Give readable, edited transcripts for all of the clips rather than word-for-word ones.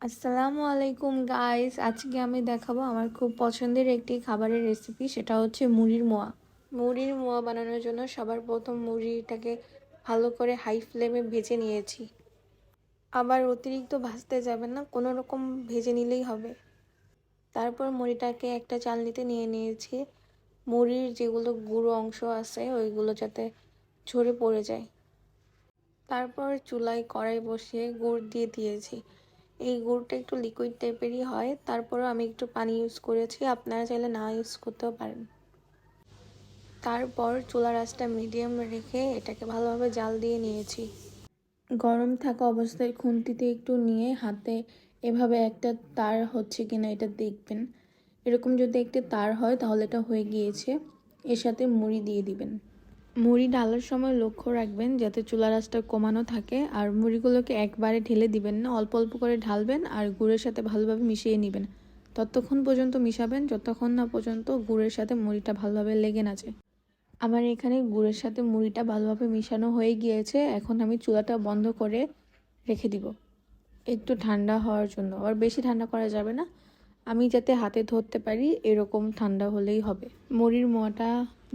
আসসালামু আলাইকুম গাইস, আজকে আমি দেখাবো আমার খুব পছন্দের একটি খাবারের রেসিপি। সেটা হচ্ছে মুড়ির মোয়া। মুড়ির মোয়া বানানোর জন্য সবার প্রথম মুড়িটাকে ভালো করে হাই ফ্লেমে ভেজে নিয়েছি। আবার অতিরিক্ত ভাজতে যাবেন না, কোনো রকম ভেজে নিলেই হবে। তারপর মুড়িটাকে একটা চালনিতে নিয়ে নিয়েছি। মুড়ির যেগুলো গুঁড়ো অংশ আছে ওইগুলো যাতে ঝরে পড়ে যায়। তারপর চুলায় কড়াই বসিয়ে গুড় দিয়ে দিয়েছি। এই গুড়টা একটু লিকুইড টাইপেরই হয়, তারপরও আমি একটু পানি ইউজ করেছি, আপনারা চাইলে না ইউজ করতেও পারেন। তারপর চুলার আঁচটা মিডিয়াম রেখে এটাকে ভালোভাবে জাল দিয়ে নিয়েছি। গরম থাকা অবস্থায় খুন্তিতে একটু নিয়ে হাতে এভাবে একটা তার হচ্ছে কিনা এটা দেখবেন। এরকম যদি একটি তার হয় তাহলে এটা হয়ে গিয়েছে। এর সাথে মুড়ি দিয়ে দিবেন। মুড়ি ঢালার সময় লক্ষ্য রাখবেন যাতে চুলার আঁচটা কমানো থাকে, আর মুড়িগুলোকে একবারে ঢেলে দিবেন না, অল্প অল্প করে ঢালবেন আর গুড়ের সাথে ভালোভাবে মিশিয়ে নেবেন। ততক্ষণ পর্যন্ত মিশাবেন যতক্ষণ না পর্যন্ত গুড়ের সাথে মুড়িটা ভালোভাবে লেগে না যায়। আমার এখানে গুড়ের সাথে মুড়িটা ভালোভাবে মিশানো হয়ে গিয়েছে। এখন আমি চুলাটা বন্ধ করে রেখে দিব একটু ঠান্ডা হওয়ার জন্য। আর বেশি ঠান্ডা করা যাবে না, আমি যাতে হাতে ধরতে পারি এরকম ঠান্ডা হলেই হবে। মুড়ির মোয়াটা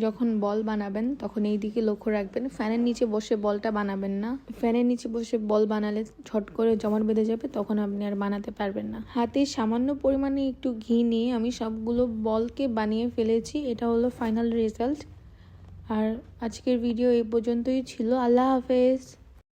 যখন বল বানাবেন তখন এই দিকে লক্ষ্য রাখবেন, ফ্যানের নিচে বসে বলটা বানাবেন না। ফ্যানের নিচে বসে বল বানালে ছট করে জমাট বেঁধে যাবে, তখন আপনি আর বানাতে পারবেন না। হাতে সামান্য পরিমাণে একটু ঘি নিয়ে আমি সবগুলো বলকে বানিয়ে ফেলেছি। এটা হলো ফাইনাল রেজাল্ট। আর আজকের ভিডিও এই পর্যন্তই ছিল। আল্লাহ হাফেজ।